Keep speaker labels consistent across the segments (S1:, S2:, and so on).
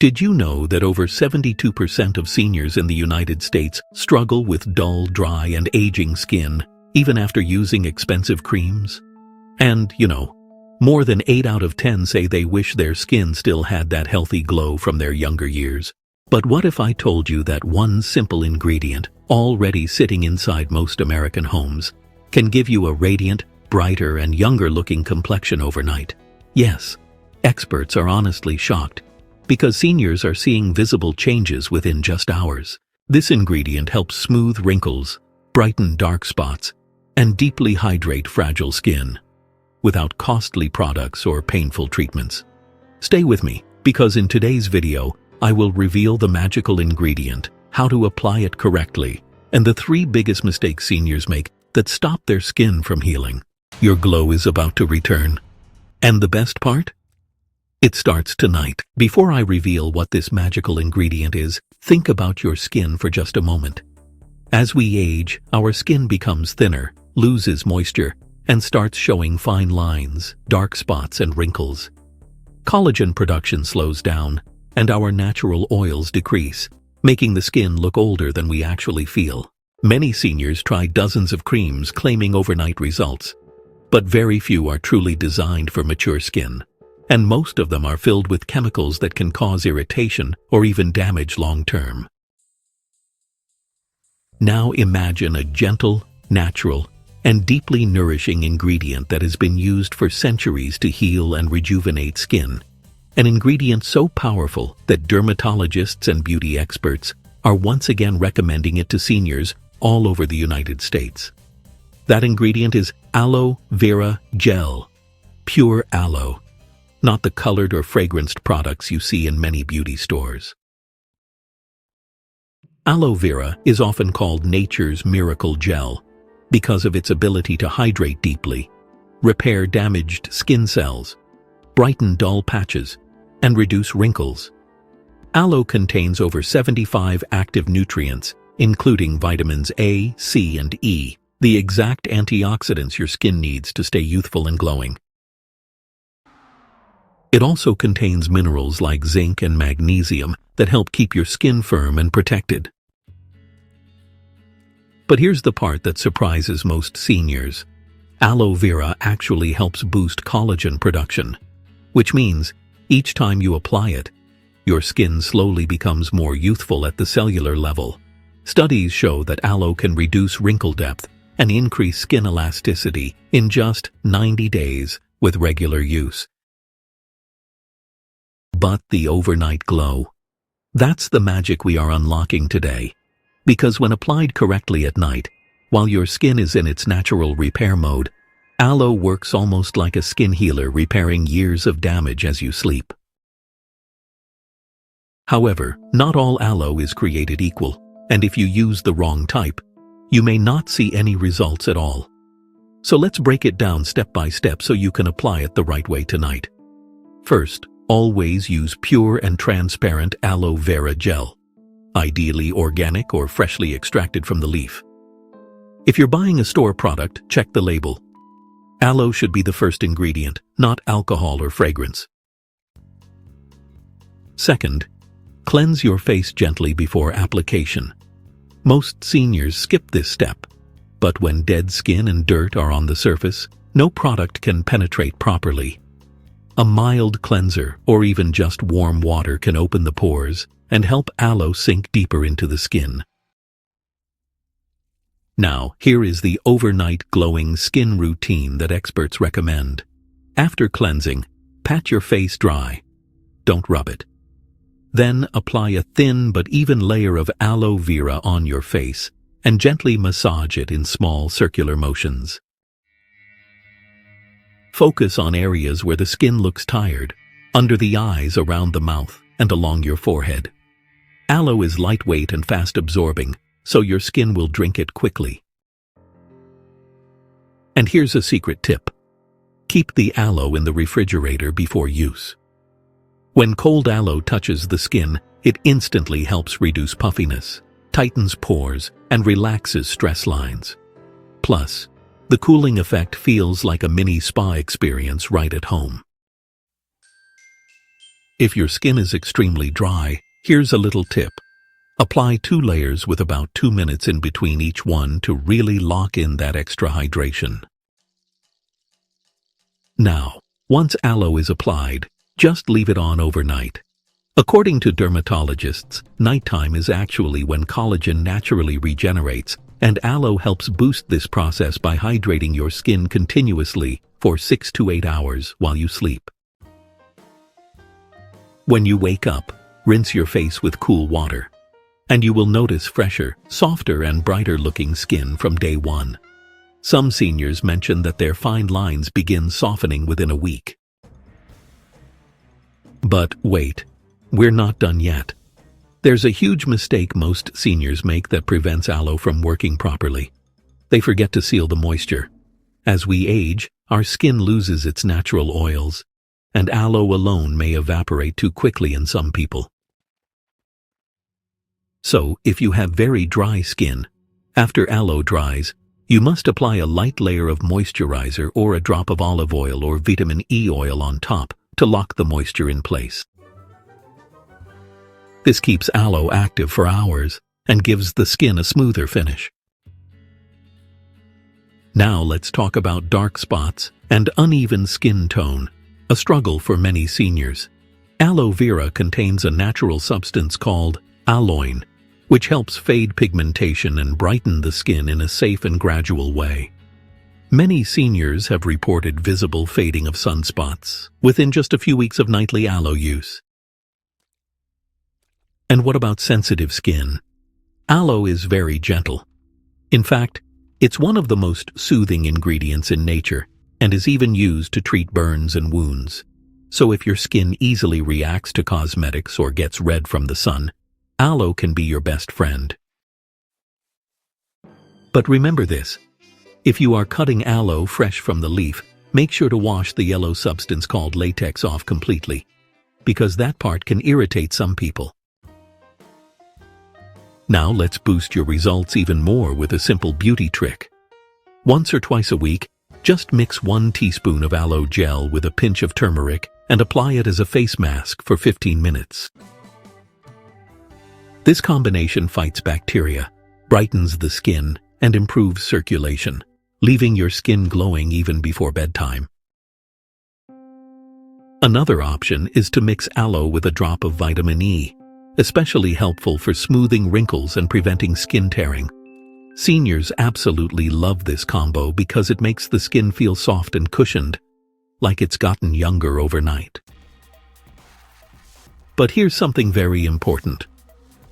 S1: Did you know that over 72% of seniors in the United States struggle with dull, dry, and aging skin, even after using expensive creams? And, more than 8 out of 10 say they wish their skin still had that healthy glow from their younger years. But what if I told you that one simple ingredient, already sitting inside most American homes, can give you a radiant, brighter, and younger-looking complexion overnight? Yes, experts are honestly shocked, because seniors are seeing visible changes within just hours. This ingredient helps smooth wrinkles, brighten dark spots, and deeply hydrate fragile skin, without costly products or painful treatments. Stay with me, because in today's video, I will reveal the magical ingredient, how to apply it correctly, and the 3 biggest mistakes seniors make that stop their skin from healing. Your glow is about to return. And the best part? It starts tonight. Before I reveal what this magical ingredient is, think about your skin for just a moment. As we age, our skin becomes thinner, loses moisture, and starts showing fine lines, dark spots, and wrinkles. Collagen production slows down, and our natural oils decrease, making the skin look older than we actually feel. Many seniors try dozens of creams claiming overnight results, but very few are truly designed for mature skin, and most of them are filled with chemicals that can cause irritation or even damage long-term. Now imagine a gentle, natural, and deeply nourishing ingredient that has been used for centuries to heal and rejuvenate skin. An ingredient so powerful that dermatologists and beauty experts are once again recommending it to seniors all over the United States. That ingredient is aloe vera gel, pure aloe, not the colored or fragranced products you see in many beauty stores. Aloe vera is often called nature's miracle gel because of its ability to hydrate deeply, repair damaged skin cells, brighten dull patches, and reduce wrinkles. Aloe contains over 75 active nutrients, including vitamins A, C, and E, the exact antioxidants your skin needs to stay youthful and glowing. It also contains minerals like zinc and magnesium that help keep your skin firm and protected. But here's the part that surprises most seniors. Aloe vera actually helps boost collagen production, which means each time you apply it, your skin slowly becomes more youthful at the cellular level. Studies show that aloe can reduce wrinkle depth and increase skin elasticity in just 90 days with regular use. But the overnight glow. That's the magic we are unlocking today. Because when applied correctly at night, while your skin is in its natural repair mode, aloe works almost like a skin healer, repairing years of damage as you sleep. However, not all aloe is created equal, and if you use the wrong type, you may not see any results at all. So let's break it down step by step so you can apply it the right way tonight. First, always use pure and transparent aloe vera gel, ideally organic or freshly extracted from the leaf. If you're buying a store product, check the label. Aloe should be the first ingredient, not alcohol or fragrance. Second, cleanse your face gently before application. Most seniors skip this step, but when dead skin and dirt are on the surface, no product can penetrate properly. A mild cleanser or even just warm water can open the pores and help aloe sink deeper into the skin. Now, here is the overnight glowing skin routine that experts recommend. After cleansing, pat your face dry. Don't rub it. Then apply a thin but even layer of aloe vera on your face and gently massage it in small circular motions. Focus on areas where the skin looks tired, under the eyes, around the mouth, and along your forehead. Aloe is lightweight and fast-absorbing, so your skin will drink it quickly. And here's a secret tip. Keep the aloe in the refrigerator before use. When cold aloe touches the skin, it instantly helps reduce puffiness, tightens pores, and relaxes stress lines. Plus, the cooling effect feels like a mini spa experience right at home. If your skin is extremely dry, here's a little tip. Apply 2 layers with about 2 minutes in between each one to really lock in that extra hydration. Now, once aloe is applied, just leave it on overnight. According to dermatologists, nighttime is actually when collagen naturally regenerates, and aloe helps boost this process by hydrating your skin continuously for 6 to 8 hours while you sleep. When you wake up, rinse your face with cool water, and you will notice fresher, softer, and brighter-looking skin from day one. Some seniors mention that their fine lines begin softening within a week. But wait, we're not done yet. There's a huge mistake most seniors make that prevents aloe from working properly. They forget to seal the moisture. As we age, our skin loses its natural oils, and aloe alone may evaporate too quickly in some people. So, if you have very dry skin, after aloe dries, you must apply a light layer of moisturizer or a drop of olive oil or vitamin E oil on top to lock the moisture in place. This keeps aloe active for hours and gives the skin a smoother finish. Now let's talk about dark spots and uneven skin tone, a struggle for many seniors. Aloe vera contains a natural substance called aloin, which helps fade pigmentation and brighten the skin in a safe and gradual way. Many seniors have reported visible fading of sunspots within just a few weeks of nightly aloe use. And what about sensitive skin? Aloe is very gentle. In fact, it's one of the most soothing ingredients in nature and is even used to treat burns and wounds. So if your skin easily reacts to cosmetics or gets red from the sun, aloe can be your best friend. But remember this, if you are cutting aloe fresh from the leaf, make sure to wash the yellow substance called latex off completely, because that part can irritate some people. Now let's boost your results even more with a simple beauty trick. Once or twice a week, just mix 1 teaspoon of aloe gel with a pinch of turmeric and apply it as a face mask for 15 minutes. This combination fights bacteria, brightens the skin, and improves circulation, leaving your skin glowing even before bedtime. Another option is to mix aloe with a drop of vitamin E, especially helpful for smoothing wrinkles and preventing skin tearing. Seniors absolutely love this combo because it makes the skin feel soft and cushioned, like it's gotten younger overnight. But here's something very important.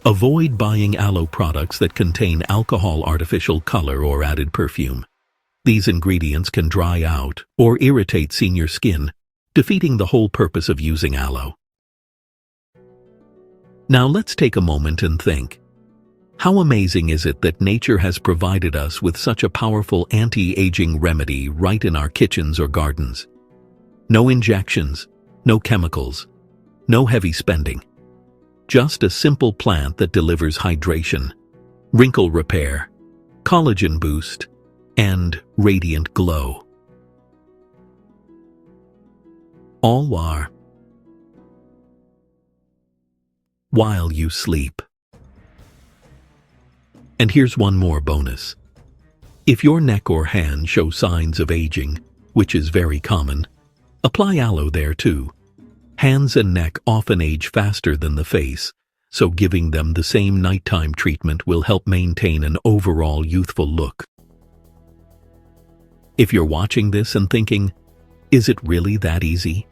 S1: Avoid buying aloe products that contain alcohol, artificial color, or added perfume. These ingredients can dry out or irritate senior skin, defeating the whole purpose of using aloe. Now let's take a moment and think. How amazing is it that nature has provided us with such a powerful anti-aging remedy right in our kitchens or gardens? No injections, no chemicals, no heavy spending. Just a simple plant that delivers hydration, wrinkle repair, collagen boost, and radiant glow. All while you sleep. And here's one more bonus. If your neck or hand show signs of aging, which is very common, apply aloe there too. Hands and neck often age faster than the face, so giving them the same nighttime treatment will help maintain an overall youthful look. If you're watching this and thinking, is it really that easy?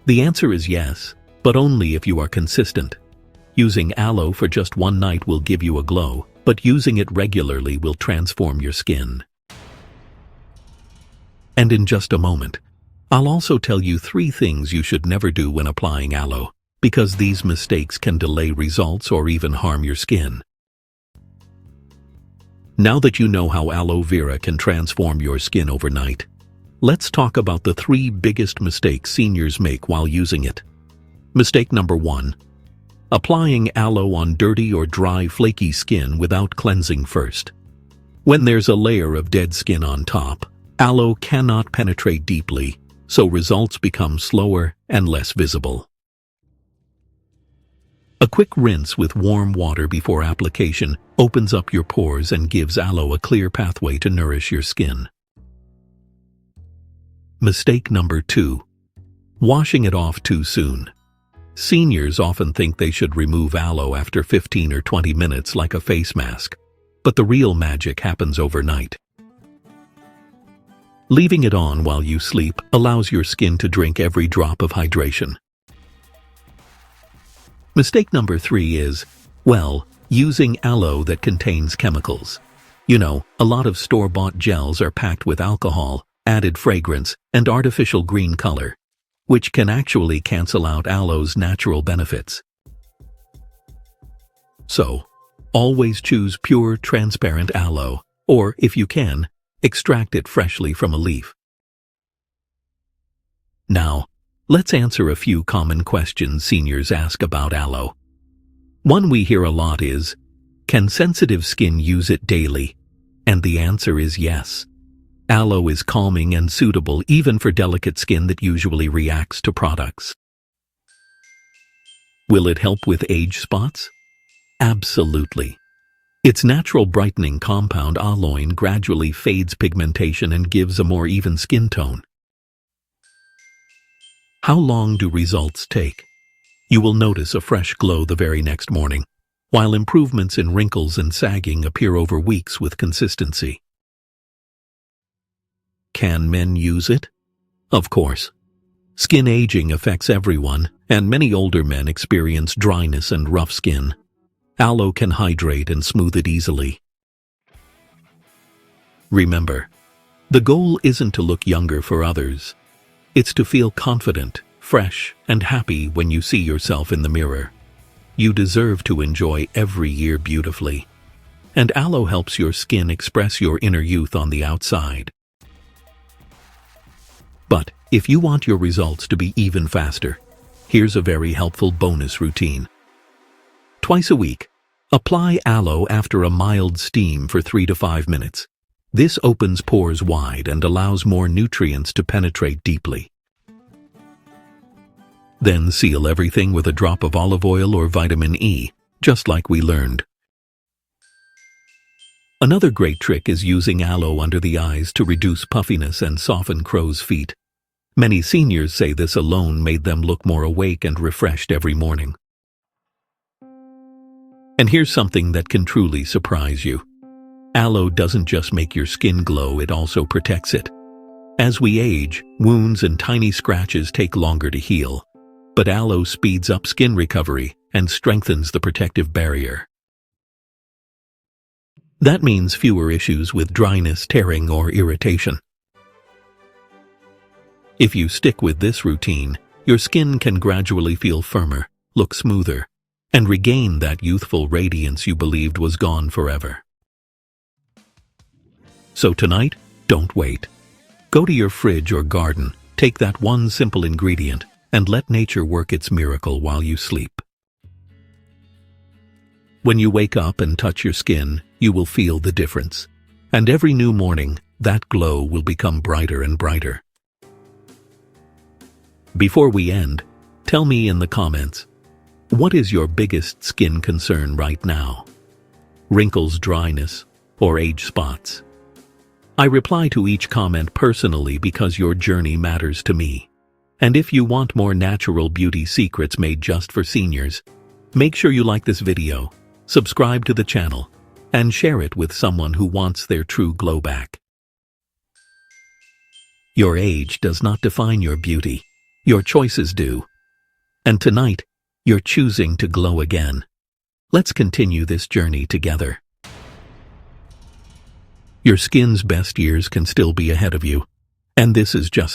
S1: The answer is yes, but only if you are consistent. Using aloe for just one night will give you a glow, but using it regularly will transform your skin. And in just a moment, I'll also tell you 3 things you should never do when applying aloe, because these mistakes can delay results or even harm your skin. Now that you know how aloe vera can transform your skin overnight, let's talk about the 3 biggest mistakes seniors make while using it. Mistake number 1. Applying aloe on dirty or dry, flaky skin without cleansing first. When there's a layer of dead skin on top, aloe cannot penetrate deeply, so results become slower and less visible. A quick rinse with warm water before application opens up your pores and gives aloe a clear pathway to nourish your skin. Mistake number 2. Washing it off too soon. Seniors often think they should remove aloe after 15 or 20 minutes like a face mask, but the real magic happens overnight. Leaving it on while you sleep allows your skin to drink every drop of hydration. Mistake number 3 is, using aloe that contains chemicals. You know, a lot of store-bought gels are packed with alcohol, added fragrance, and artificial green color, which can actually cancel out aloe's natural benefits. So, always choose pure, transparent aloe, or, if you can, extract it freshly from a leaf. Now, let's answer a few common questions seniors ask about aloe. One we hear a lot is, can sensitive skin use it daily? And the answer is yes. Aloe is calming and suitable even for delicate skin that usually reacts to products. Will it help with age spots? Absolutely. Its natural brightening compound aloin gradually fades pigmentation and gives a more even skin tone. How long do results take? You will notice a fresh glow the very next morning, while improvements in wrinkles and sagging appear over weeks with consistency. Can men use it? Of course. Skin aging affects everyone, and many older men experience dryness and rough skin. Aloe can hydrate and smooth it easily. Remember, the goal isn't to look younger for others. It's to feel confident, fresh, and happy when you see yourself in the mirror. You deserve to enjoy every year beautifully. And aloe helps your skin express your inner youth on the outside. But if you want your results to be even faster, here's a very helpful bonus routine. Twice a week, apply aloe after a mild steam for 3 to 5 minutes. This opens pores wide and allows more nutrients to penetrate deeply. Then seal everything with a drop of olive oil or vitamin E, just like we learned. Another great trick is using aloe under the eyes to reduce puffiness and soften crow's feet. Many seniors say this alone made them look more awake and refreshed every morning. And here's something that can truly surprise you. Aloe doesn't just make your skin glow, it also protects it. As we age, wounds and tiny scratches take longer to heal, but aloe speeds up skin recovery and strengthens the protective barrier. That means fewer issues with dryness, tearing, or irritation. If you stick with this routine, your skin can gradually feel firmer, look smoother, and regain that youthful radiance you believed was gone forever. So tonight, don't wait. Go to your fridge or garden, take that one simple ingredient, and let nature work its miracle while you sleep. When you wake up and touch your skin, you will feel the difference. And every new morning, that glow will become brighter and brighter. Before we end, tell me in the comments, what is your biggest skin concern right now? Wrinkles, dryness, or age spots? I reply to each comment personally because your journey matters to me. And if you want more natural beauty secrets made just for seniors, make sure you like this video, subscribe to the channel, and share it with someone who wants their true glow back. Your age does not define your beauty. Your choices do. And tonight, you're choosing to glow again. Let's continue this journey together. Your skin's best years can still be ahead of you, and this is just